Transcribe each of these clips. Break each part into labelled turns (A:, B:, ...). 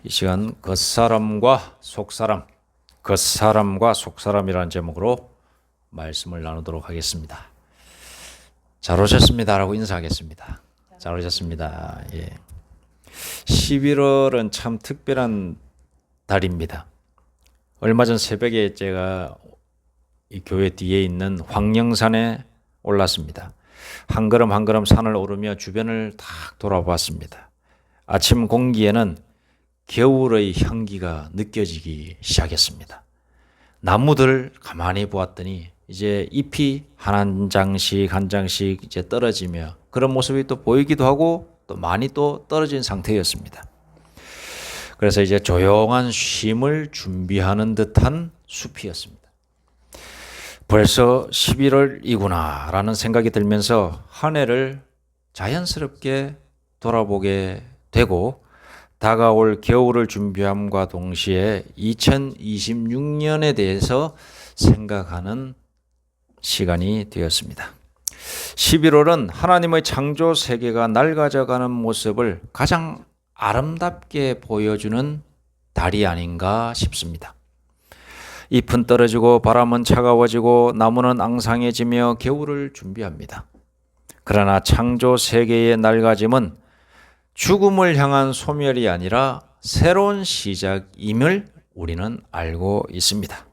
A: 이 시간 겉사람과 속사람, 겉사람과 속사람이라는 제목으로 말씀을 나누도록 하겠습니다. 잘 오셨습니다라고 인사하겠습니다. 잘 오셨습니다. 예. 11월은 참 특별한 달입니다. 얼마 전 새벽에 제가 이 교회 뒤에 있는 황령산에 올랐습니다. 한 걸음 한 걸음 산을 오르며 주변을 딱 돌아봤습니다. 아침 공기에는 겨울의 향기가 느껴지기 시작했습니다. 나무들 가만히 보았더니 이제 잎이 한 장씩 한 장씩 이제 떨어지며 그런 모습이 또 보이기도 하고 또 많이 또 떨어진 상태였습니다. 그래서 이제 조용한 쉼을 준비하는 듯한 숲이었습니다. 벌써 11월이구나 라는 생각이 들면서 한 해를 자연스럽게 돌아보게 되고 다가올 겨울을 준비함과 동시에 2026년에 대해서 생각하는 시간이 되었습니다. 11월은 하나님의 창조 세계가 낡아져가는 모습을 가장 아름답게 보여주는 달이 아닌가 싶습니다. 잎은 떨어지고 바람은 차가워지고 나무는 앙상해지며 겨울을 준비합니다. 그러나 창조 세계의 낡아짐은 죽음을 향한 소멸이 아니라 새로운 시작임을 우리는 알고 있습니다.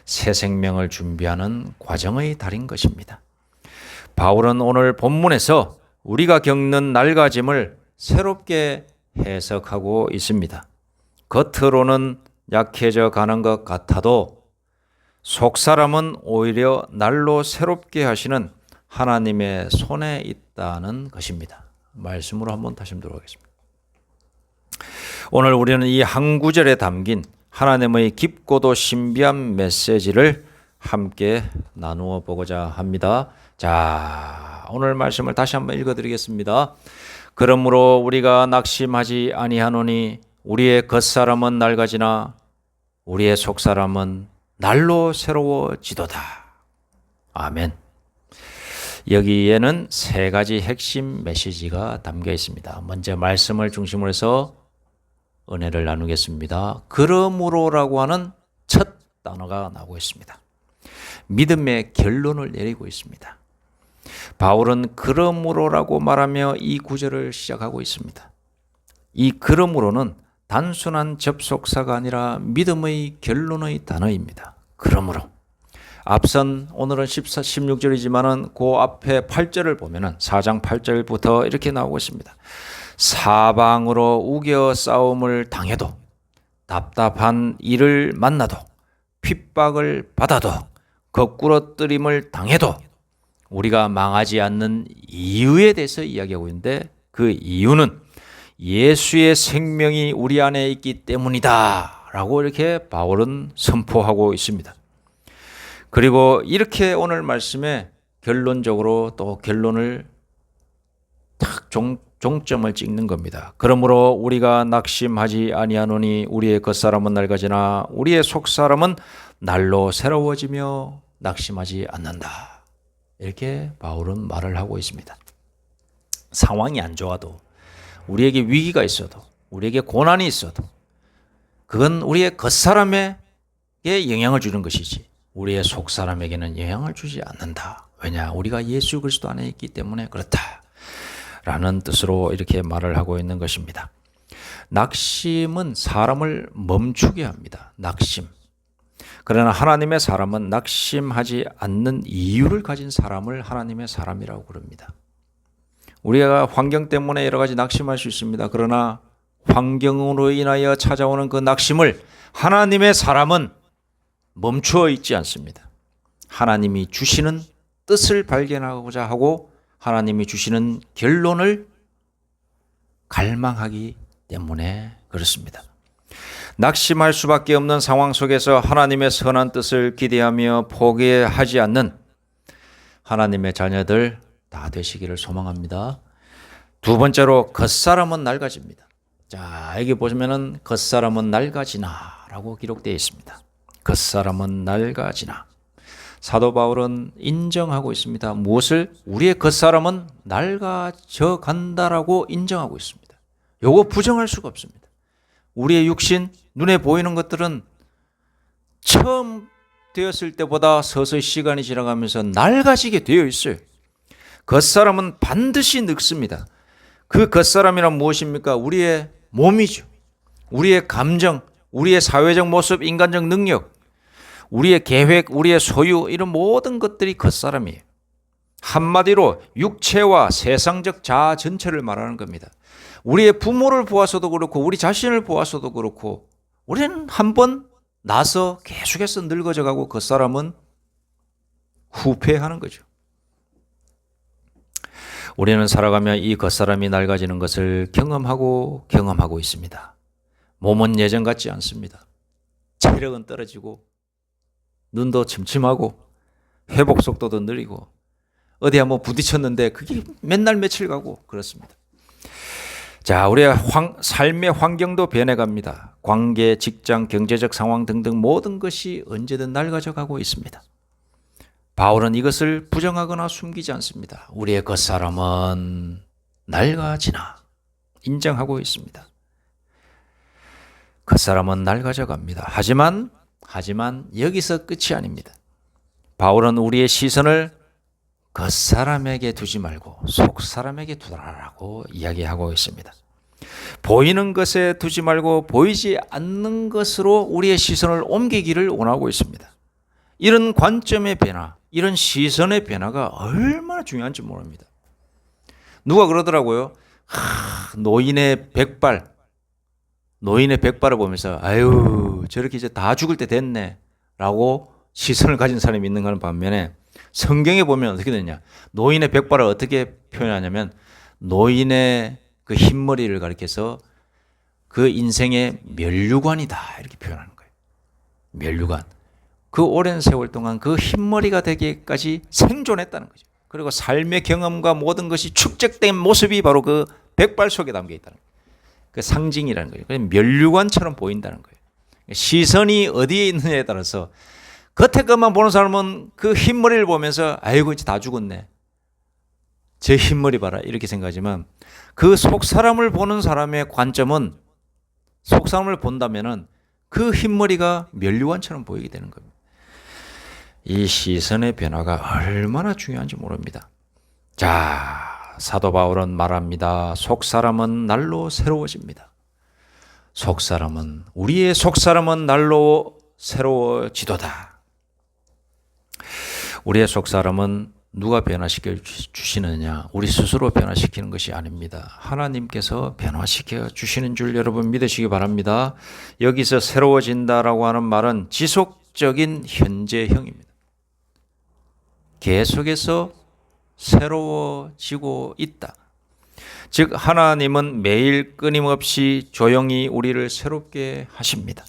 A: 새 생명을 준비하는 과정의 달인 것입니다. 바울은 오늘 본문에서 우리가 겪는 낡아짐을 새롭게 해석하고 있습니다. 겉으로는 약해져 가는 것 같아도 속사람은 오히려 날로 새롭게 하시는 하나님의 손에 있다는 것입니다. 말씀으로 한번 다시 들어가겠습니다. 오늘 우리는 이 한 구절에 담긴 하나님의 깊고도 신비한 메시지를 함께 나누어 보고자 합니다. 자, 오늘 말씀을 다시 한번 읽어드리겠습니다. 그러므로 우리가 낙심하지 아니하노니 우리의 겉사람은 낡아지나 우리의 속사람은 날로 새로워지도다. 아멘. 여기에는 세 가지 핵심 메시지가 담겨 있습니다. 먼저 말씀을 중심으로 해서 은혜를 나누겠습니다. 그러므로라고 하는 첫 단어가 나오고 있습니다. 믿음의 결론을 내리고 있습니다. 바울은 그러므로라고 말하며 이 구절을 시작하고 있습니다. 이 그러므로는 단순한 접속사가 아니라 믿음의 결론의 단어입니다. 그러므로 앞선 오늘은 16절이지만은 그 앞에 8절을 보면은 4장 8절부터 이렇게 나오고 있습니다. 사방으로 우겨 싸움을 당해도 답답한 일을 만나도 핍박을 받아도 거꾸러뜨림을 당해도 우리가 망하지 않는 이유에 대해서 이야기하고 있는데 그 이유는 예수의 생명이 우리 안에 있기 때문이다 라고 이렇게 바울은 선포하고 있습니다. 그리고 이렇게 오늘 말씀에 결론적으로 또 결론을 딱 종점을 찍는 겁니다. 그러므로 우리가 낙심하지 아니하노니 우리의 겉사람은 낡아지나 우리의 속사람은 날로 새로워지며 낙심하지 않는다. 이렇게 바울은 말을 하고 있습니다. 상황이 안 좋아도 우리에게 위기가 있어도 우리에게 고난이 있어도 그건 우리의 겉사람에게 영향을 주는 것이지 우리의 속사람에게는 영향을 주지 않는다. 왜냐? 우리가 예수 그리스도 안에 있기 때문에 그렇다. 라는 뜻으로 이렇게 말을 하고 있는 것입니다. 낙심은 사람을 멈추게 합니다. 낙심. 그러나 하나님의 사람은 낙심하지 않는 이유를 가진 사람을 하나님의 사람이라고 부릅니다. 우리가 환경 때문에 여러 가지 낙심할 수 있습니다. 그러나 환경으로 인하여 찾아오는 그 낙심을 하나님의 사람은 멈추어 있지 않습니다. 하나님이 주시는 뜻을 발견하고자 하고 하나님이 주시는 결론을 갈망하기 때문에 그렇습니다. 낙심할 수밖에 없는 상황 속에서 하나님의 선한 뜻을 기대하며 포기하지 않는 하나님의 자녀들 다 되시기를 소망합니다. 두 번째로 겉사람은 낡아집니다. 자, 여기 보시면은 겉사람은 낡아지나 라고 기록되어 있습니다. 겉사람은 낡아지나. 사도 바울은 인정하고 있습니다. 무엇을? 우리의 겉사람은 낡아져 간다라고 인정하고 있습니다. 요거 부정할 수가 없습니다. 우리의 육신, 눈에 보이는 것들은 처음 되었을 때보다 서서히 시간이 지나가면서 낡아지게 되어 있어요. 겉사람은 반드시 늙습니다. 그 겉사람이란 무엇입니까? 우리의 몸이죠. 우리의 감정, 우리의 사회적 모습, 인간적 능력, 우리의 계획, 우리의 소유, 이런 모든 것들이 겉사람이에요. 한마디로 육체와 세상적 자아 전체를 말하는 겁니다. 우리의 부모를 보아서도 그렇고 우리 자신을 보아서도 그렇고 우리는 한번 나서 계속해서 늙어져 가고 겉사람은 후퇴하는 거죠. 우리는 살아가며 이 겉사람이 낡아지는 것을 경험하고 있습니다. 몸은 예전 같지 않습니다. 체력은 떨어지고 눈도 침침하고 회복 속도도 느리고 어디 한번 부딪혔는데 그게 맨날 며칠 가고 그렇습니다. 자, 우리의 삶의 환경도 변해갑니다. 관계, 직장, 경제적 상황 등등 모든 것이 언제든 낡아져 가고 있습니다. 바울은 이것을 부정하거나 숨기지 않습니다. 우리의 겉사람은 낡아지나 인정하고 있습니다. 겉사람은 낡아져 갑니다. 하지만 여기서 끝이 아닙니다. 바울은 우리의 시선을 겉사람에게 두지 말고 속사람에게 두라라고 이야기하고 있습니다. 보이는 것에 두지 말고 보이지 않는 것으로 우리의 시선을 옮기기를 원하고 있습니다. 이런 관점의 변화, 이런 시선의 변화가 얼마나 중요한지 모릅니다. 누가 그러더라고요. 노인의 백발을 보면서 아유 저렇게 이제 다 죽을 때 됐네 라고 시선을 가진 사람이 있는 것은 반면에 성경에 보면 어떻게 되냐, 노인의 백발을 어떻게 표현하냐면 노인의 그 흰머리를 가리켜서 그 인생의 면류관이다 이렇게 표현하는 거예요. 면류관. 그 오랜 세월 동안 그 흰머리가 되기까지 생존했다는 거죠. 그리고 삶의 경험과 모든 것이 축적된 모습이 바로 그 백발 속에 담겨 있다는 거예요. 그 상징이라는 거예요. 그래서 면류관처럼 보인다는 거예요. 시선이 어디에 있느냐에 따라서 겉에 것만 보는 사람은 그 흰머리를 보면서 아이고 이제 다 죽었네, 제 흰머리 봐라 이렇게 생각하지만 그 속사람을 보는 사람의 관점은, 속사람을 본다면은 그 흰머리가 면류관처럼 보이게 되는 겁니다. 이 시선의 변화가 얼마나 중요한지 모릅니다. 자, 사도 바울은 말합니다. 속사람은 날로 새로워집니다. 우리의 속사람은 날로 새로워지도다. 우리의 속사람은 누가 변화시켜 주시느냐? 우리 스스로 변화시키는 것이 아닙니다. 하나님께서 변화시켜 주시는 줄 여러분 믿으시기 바랍니다. 여기서 새로워진다라고 하는 말은 지속적인 현재형입니다. 계속해서 새로워지고 있다. 즉 하나님은 매일 끊임없이 조용히 우리를 새롭게 하십니다.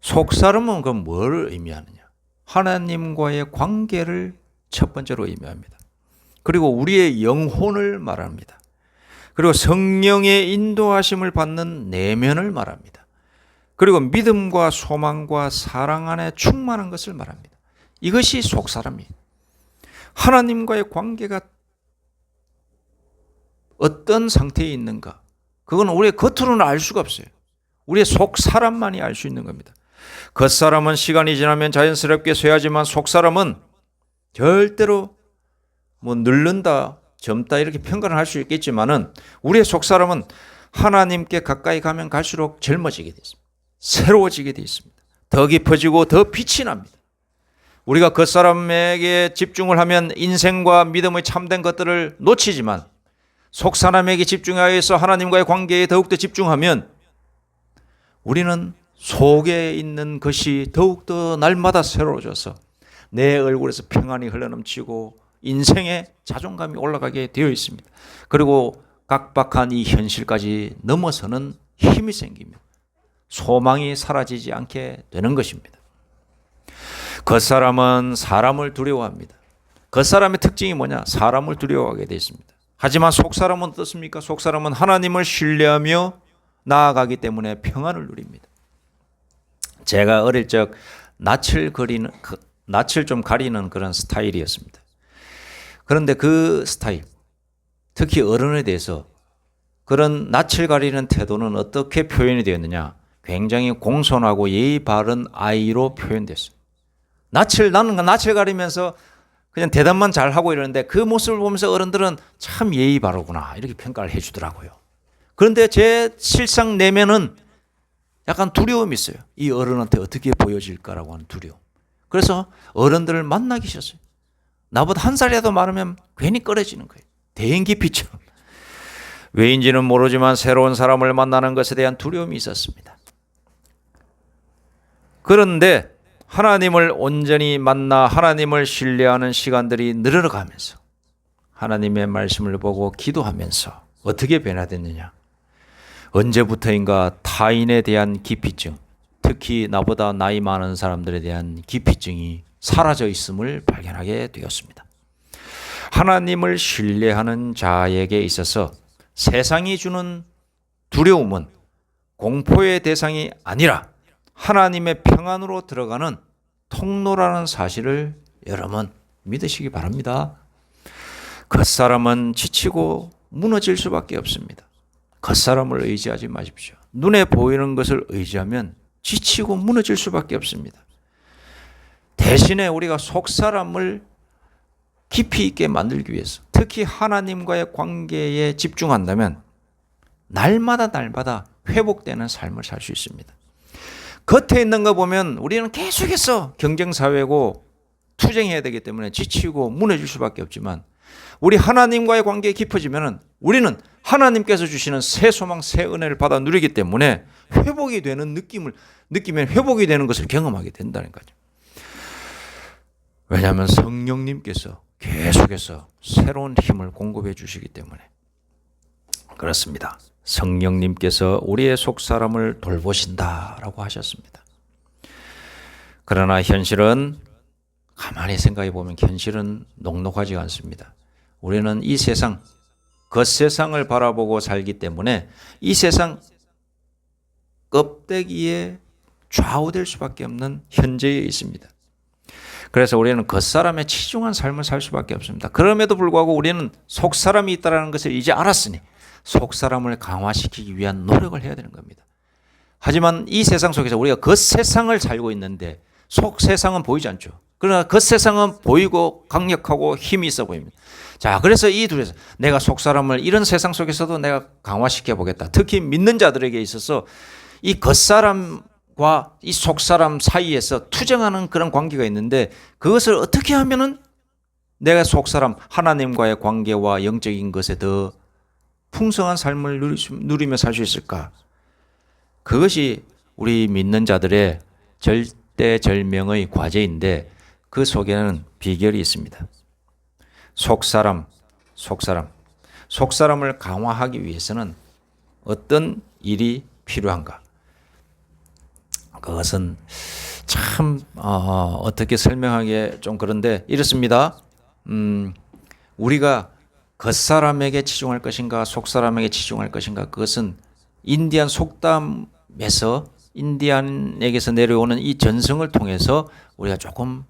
A: 속사람은 그럼 뭘 의미하느냐? 하나님과의 관계를 첫 번째로 의미합니다. 그리고 우리의 영혼을 말합니다. 그리고 성령의 인도하심을 받는 내면을 말합니다. 그리고 믿음과 소망과 사랑 안에 충만한 것을 말합니다. 이것이 속사람이에요. 하나님과의 관계가 어떤 상태에 있는가, 그건 우리의 겉으로는 알 수가 없어요. 우리의 속사람만이 알 수 있는 겁니다. 겉사람은 시간이 지나면 자연스럽게 쇠하지만 속사람은 절대로 늙는다, 젊다 이렇게 평가를 할 수 있겠지만은 우리의 속사람은 하나님께 가까이 가면 갈수록 젊어지게 되어 있습니다. 새로워지게 되어 있습니다. 더 깊어지고 더 빛이 납니다. 우리가 겉사람에게 집중을 하면 인생과 믿음의 참된 것들을 놓치지만 속사람에게 집중하여서 하나님과의 관계에 더욱더 집중하면 우리는 속에 있는 것이 더욱더 날마다 새로워져서 내 얼굴에서 평안이 흘러넘치고 인생의 자존감이 올라가게 되어 있습니다. 그리고 각박한 이 현실까지 넘어서는 힘이 생기며 소망이 사라지지 않게 되는 것입니다. 겉사람은 사람을 두려워합니다. 겉사람의 특징이 뭐냐? 사람을 두려워하게 되어 있습니다. 하지만 속사람은 어떻습니까? 속사람은 하나님을 신뢰하며 나아가기 때문에 평안을 누립니다. 제가 어릴 적 낯을 좀 가리는 그런 스타일이었습니다. 그런데 그 스타일, 특히 어른에 대해서 그런 낯을 가리는 태도는 어떻게 표현이 되었느냐? 굉장히 공손하고 예의 바른 아이로 표현됐어요. 나는 낯을 가리면서 그냥 대답만 잘하고 이러는데 그 모습을 보면서 어른들은 참 예의 바르구나 이렇게 평가를 해주더라고요. 그런데 제 실상 내면은 약간 두려움이 있어요. 이 어른한테 어떻게 보여질까라고 하는 두려움. 그래서 어른들을 만나기 싫었어요. 나보다 한 살이라도 많으면 괜히 꺼려지는 거예요. 대인기피처럼. 왜인지는 모르지만 새로운 사람을 만나는 것에 대한 두려움이 있었습니다. 그런데 하나님을 온전히 만나 하나님을 신뢰하는 시간들이 늘어가면서 하나님의 말씀을 보고 기도하면서 어떻게 변화됐느냐? 언제부터인가 타인에 대한 기피증, 특히 나보다 나이 많은 사람들에 대한 기피증이 사라져 있음을 발견하게 되었습니다. 하나님을 신뢰하는 자에게 있어서 세상이 주는 두려움은 공포의 대상이 아니라 하나님의 평안으로 들어가는 통로라는 사실을 여러분 믿으시기 바랍니다. 겉사람은 지치고 무너질 수밖에 없습니다. 겉사람을 의지하지 마십시오. 눈에 보이는 것을 의지하면 지치고 무너질 수밖에 없습니다. 대신에 우리가 속사람을 깊이 있게 만들기 위해서 특히 하나님과의 관계에 집중한다면 날마다 회복되는 삶을 살 수 있습니다. 겉에 있는 거 보면 우리는 계속해서 경쟁사회고 투쟁해야 되기 때문에 지치고 무너질 수밖에 없지만 우리 하나님과의 관계에 깊어지면 우리는 하나님께서 주시는 새 소망, 새 은혜를 받아 누리기 때문에 회복이 되는 느낌을 느끼면 회복이 되는 것을 경험하게 된다는 거죠. 왜냐하면 성령님께서 계속해서 새로운 힘을 공급해 주시기 때문에 그렇습니다. 성령님께서 우리의 속사람을 돌보신다라고 하셨습니다. 그러나 현실은 가만히 생각해 보면 현실은 녹록하지 않습니다. 우리는 이 세상, 겉세상을 바라보고 살기 때문에 이 세상 껍데기에 좌우될 수밖에 없는 현재에 있습니다. 그래서 우리는 겉사람에 치중한 삶을 살 수밖에 없습니다. 그럼에도 불구하고 우리는 속사람이 있다는 것을 이제 알았으니 속사람을 강화시키기 위한 노력을 해야 되는 겁니다. 하지만 이 세상 속에서 우리가 겉세상을 살고 있는데 속세상은 보이지 않죠. 그러나 겉세상은 보이고 강력하고 힘이 있어 보입니다. 자, 그래서 이 둘에서 내가 속사람을 이런 세상 속에서도 내가 강화시켜 보겠다. 특히 믿는 자들에게 있어서 이 겉사람과 이 속사람 사이에서 투쟁하는 그런 관계가 있는데 그것을 어떻게 하면은 내가 속사람 하나님과의 관계와 영적인 것에 더 풍성한 삶을 누리며 살 수 있을까? 그것이 우리 믿는 자들의 절대절명의 과제인데 그 속에는 비결이 있습니다. 속사람을 강화하기 위해서는 어떤 일이 필요한가? 그것은 참 어떻게 설명하기 좀 그런데 이렇습니다. 우리가 겉사람에게 치중할 것인가 속사람에게 치중할 것인가 그것은 인디안 속담에서 인디안에게서 내려오는 이 전승을 통해서 우리가 조금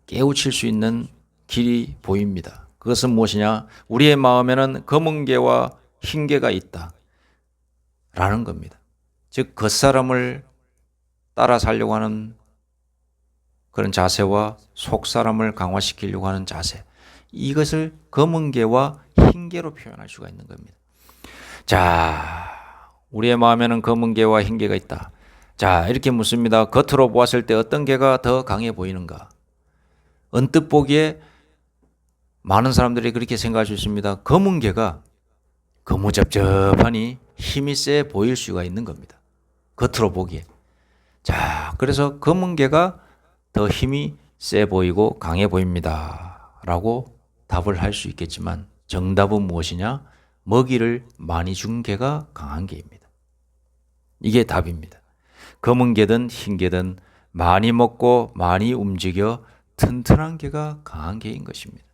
A: 깨우칠 수 있는 길이 보입니다. 그것은 무엇이냐? 우리의 마음에는 검은 개와 흰 개가 있다 라는 겁니다. 즉 겉사람을 따라 살려고 하는 그런 자세와 속사람을 강화시키려고 하는 자세, 이것을 검은 개와 흰 개로 표현할 수가 있는 겁니다. 자, 우리의 마음에는 검은 개와 흰 개가 있다. 자, 이렇게 묻습니다. 겉으로 보았을 때 어떤 개가 더 강해 보이는가? 언뜻 보기에 많은 사람들이 그렇게 생각할 수 있습니다. 검은 개가 거무잡잡하니 힘이 세 보일 수가 있는 겁니다. 겉으로 보기에. 자, 그래서 검은 개가 더 힘이 세 보이고 강해 보입니다. 라고 답을 할 수 있겠지만 정답은 무엇이냐? 먹이를 많이 준 개가 강한 개입니다. 이게 답입니다. 검은 개든 흰 개든 많이 먹고 많이 움직여 튼튼한 개가 강한 개인 것입니다.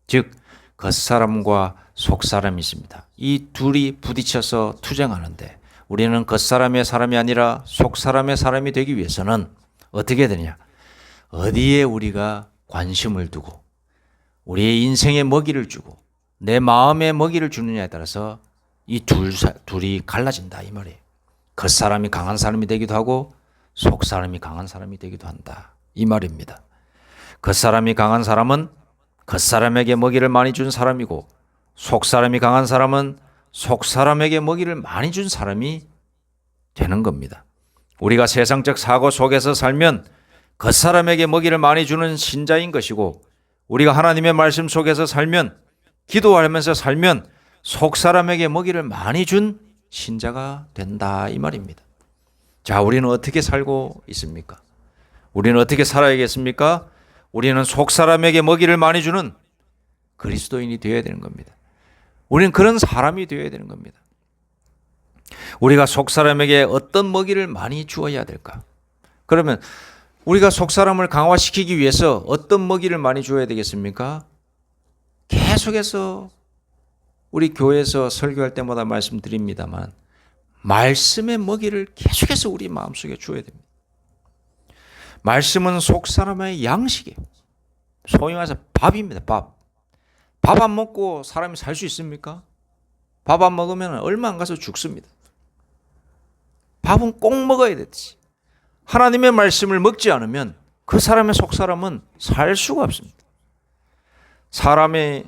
A: 즉 겉사람과 속사람이 있습니다. 이 둘이 부딪혀서 투쟁하는데 우리는 겉사람의 사람이 아니라 속사람의 사람이 되기 위해서는 어떻게 되냐? 어디에 우리가 관심을 두고 우리의 인생에 먹이를 주고 내 마음에 먹이를 주느냐에 따라서 이 둘이 갈라진다 이 말이에요. 겉사람이 강한 사람이 되기도 하고 속사람이 강한 사람이 되기도 한다 이 말입니다. 겉사람이 강한 사람은 겉사람에게 먹이를 많이 준 사람이고 속사람이 강한 사람은 속사람에게 먹이를 많이 준 사람이 되는 겁니다. 우리가 세상적 사고 속에서 살면 겉사람에게 먹이를 많이 주는 신자인 것이고 우리가 하나님의 말씀 속에서 살면 기도하면서 살면 속사람에게 먹이를 많이 준 신자가 된다 이 말입니다. 자, 우리는 어떻게 살고 있습니까? 우리는 어떻게 살아야겠습니까? 우리는 속사람에게 먹이를 많이 주는 그리스도인이 되어야 되는 겁니다. 우리는 그런 사람이 되어야 되는 겁니다. 우리가 속사람에게 어떤 먹이를 많이 주어야 될까? 그러면 우리가 속사람을 강화시키기 위해서 어떤 먹이를 많이 주어야 되겠습니까? 계속해서 우리 교회에서 설교할 때마다 말씀드립니다만 말씀의 먹이를 계속해서 우리 마음속에 주어야 됩니다. 말씀은 속사람의 양식이에요. 소위 말해서 밥입니다. 밥 안 먹고 사람이 살 수 있습니까? 밥 안 먹으면 얼마 안 가서 죽습니다. 밥은 꼭 먹어야 되듯이 하나님의 말씀을 먹지 않으면 그 사람의 속사람은 살 수가 없습니다. 사람의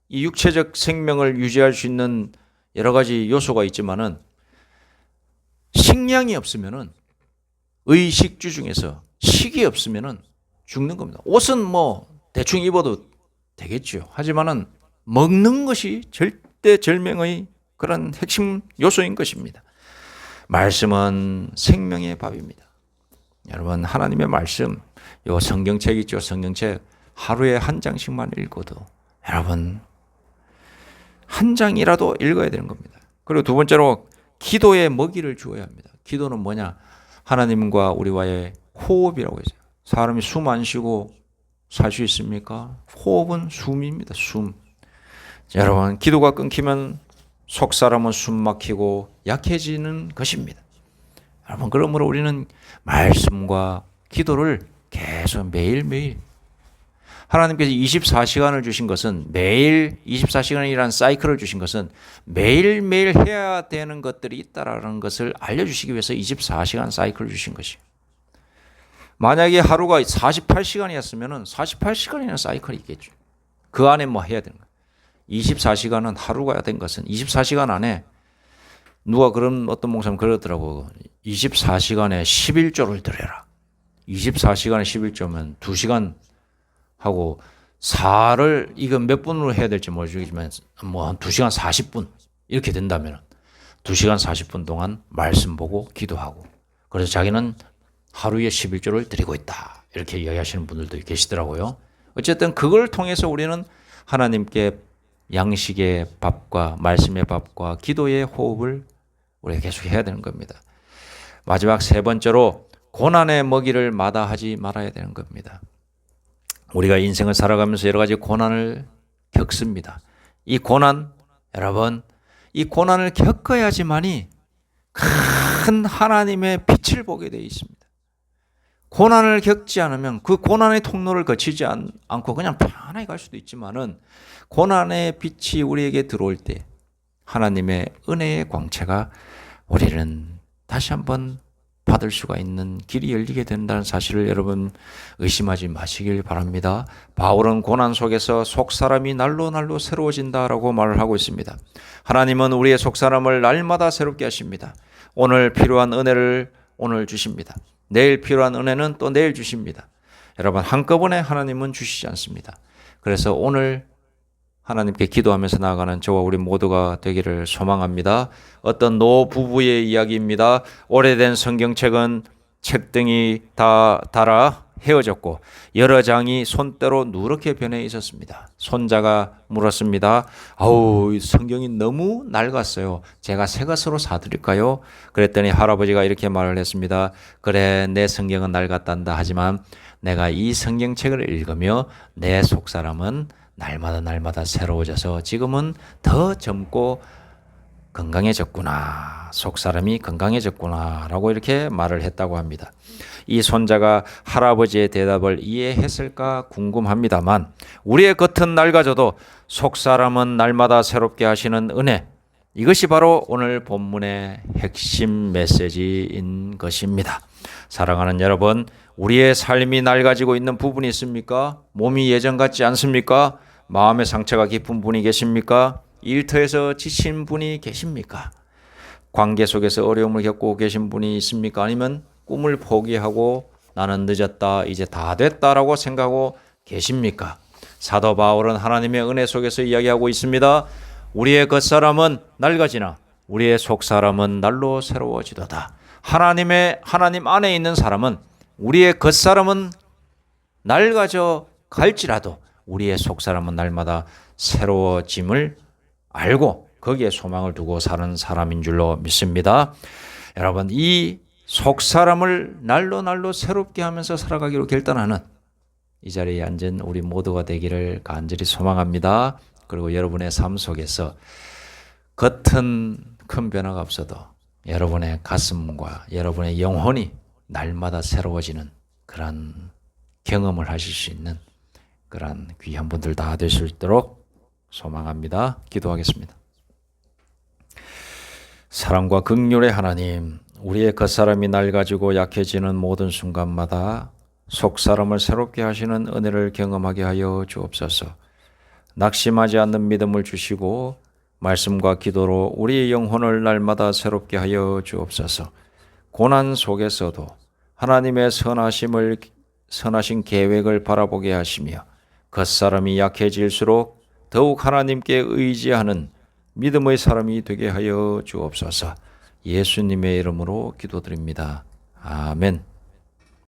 A: 이 육체적 생명을 유지할 수 있는 여러 가지 요소가 있지만은 식량이 없으면은 의식주 중에서 식이 없으면은 죽는 겁니다. 옷은 뭐 대충 입어도 되겠죠. 하지만은 먹는 것이 절대절명의 그런 핵심 요소인 것입니다. 말씀은 생명의 밥입니다. 여러분 하나님의 말씀 요 성경책 있죠. 성경책 하루에 한 장씩만 읽어도 여러분 한 장이라도 읽어야 되는 겁니다. 그리고 두 번째로 기도에 먹이를 주어야 합니다. 기도는 뭐냐? 하나님과 우리와의 호흡이라고 했어요. 사람이 숨 안 쉬고 살 수 있습니까? 호흡은 숨입니다. 숨. 여러분 기도가 끊기면 속사람은 숨 막히고 약해지는 것입니다. 여러분 그러므로 우리는 말씀과 기도를 계속 매일매일 하나님께서 24시간을 주신 것은 매일 24시간이라는 사이클을 주신 것은 매일매일 해야 되는 것들이 있다라는 것을 알려주시기 위해서 24시간 사이클을 주신 것이에요. 만약에 하루가 48시간이었으면 48시간이라는 사이클이 있겠죠. 그 안에 뭐 해야 되는 거예요. 24시간은 하루가 된 것은 24시간 안에 누가 그런 어떤 목사님 그러더라고. 24시간에 11조를 드려라. 24시간에 11조면 2시간 하고 4를 이거 몇 분으로 해야 될지 모르겠지만 뭐 한 2시간 40분 이렇게 된다면 2시간 40분 동안 말씀 보고 기도하고 그래서 자기는 하루에 11조를 드리고 있다. 이렇게 이야기하시는 분들도 계시더라고요. 어쨌든 그걸 통해서 우리는 하나님께 양식의 밥과 말씀의 밥과 기도의 호흡을 우리가 계속 해야 되는 겁니다. 마지막 세 번째로 고난의 먹이를 마다하지 말아야 되는 겁니다. 우리가 인생을 살아가면서 여러 가지 고난을 겪습니다. 이 고난, 여러분, 이 고난을 겪어야지만이 큰 하나님의 빛을 보게 되어 있습니다. 고난을 겪지 않으면 그 고난의 통로를 거치지 않고 그냥 편하게 갈 수도 있지만은 고난의 빛이 우리에게 들어올 때 하나님의 은혜의 광채가 우리는 다시 한번 받을 수가 있는 길이 열리게 된다는 사실을 여러분 의심하지 마시길 바랍니다. 바울은 고난 속에서 속사람이 날로 날로 새로워진다라고 말을 하고 있습니다. 하나님은 우리의 속사람을 날마다 새롭게 하십니다. 오늘 필요한 은혜를 오늘 주십니다. 내일 필요한 은혜는 또 내일 주십니다. 여러분 한꺼번에 하나님은 주시지 않습니다. 그래서 오늘 하나님께 기도하면서 나아가는 저와 우리 모두가 되기를 소망합니다. 어떤 노 부부의 이야기입니다. 오래된 성경책은 책등이 다 닳아 헤어졌고 여러 장이 손때로 누렇게 변해 있었습니다. 손자가 물었습니다. 아우 성경이 너무 낡았어요. 제가 새 것으로 사드릴까요? 그랬더니 할아버지가 이렇게 말을 했습니다. 그래 내 성경은 낡았단다. 하지만 내가 이 성경책을 읽으며 내 속사람은 날마다 새로워져서 지금은 더 젊고 건강해졌구나. 속사람이 건강해졌구나. 라고 이렇게 말을 했다고 합니다. 이 손자가 할아버지의 대답을 이해했을까 궁금합니다만 우리의 겉은 낡아져도 속사람은 날마다 새롭게 하시는 은혜 이것이 바로 오늘 본문의 핵심 메시지인 것입니다. 사랑하는 여러분, 우리의 삶이 낡아지고 있는 부분이 있습니까? 몸이 예전 같지 않습니까? 마음의 상처가 깊은 분이 계십니까? 일터에서 지친 분이 계십니까? 관계 속에서 어려움을 겪고 계신 분이 있습니까? 아니면 꿈을 포기하고 나는 늦었다, 이제 다 됐다라고 생각하고 계십니까? 사도 바울은 하나님의 은혜 속에서 이야기하고 있습니다. 우리의 겉사람은 낡아지나 우리의 속사람은 날로 새로워지도다. 하나님 안에 있는 사람은 우리의 겉사람은 낡아져 갈지라도 우리의 속사람은 날마다 새로워짐을 알고 거기에 소망을 두고 사는 사람인 줄로 믿습니다. 여러분, 이 속사람을 날로 새롭게 하면서 살아가기로 결단하는 이 자리에 앉은 우리 모두가 되기를 간절히 소망합니다. 그리고 여러분의 삶 속에서 겉은 큰 변화가 없어도 여러분의 가슴과 여러분의 영혼이 날마다 새로워지는 그런 경험을 하실 수 있는 그런 귀한 분들 다 되실 수 있도록 소망합니다. 기도하겠습니다. 사랑과 긍휼의 하나님, 우리의 겉사람이 낡아지고 약해지는 모든 순간마다 속사람을 새롭게 하시는 은혜를 경험하게 하여 주옵소서. 낙심하지 않는 믿음을 주시고 말씀과 기도로 우리의 영혼을 날마다 새롭게 하여 주옵소서. 고난 속에서도 하나님의 선하신 계획을 바라보게 하시며 겉사람이 약해질수록 더욱 하나님께 의지하는 믿음의 사람이 되게 하여 주옵소서. 예수님의 이름으로 기도드립니다. 아멘.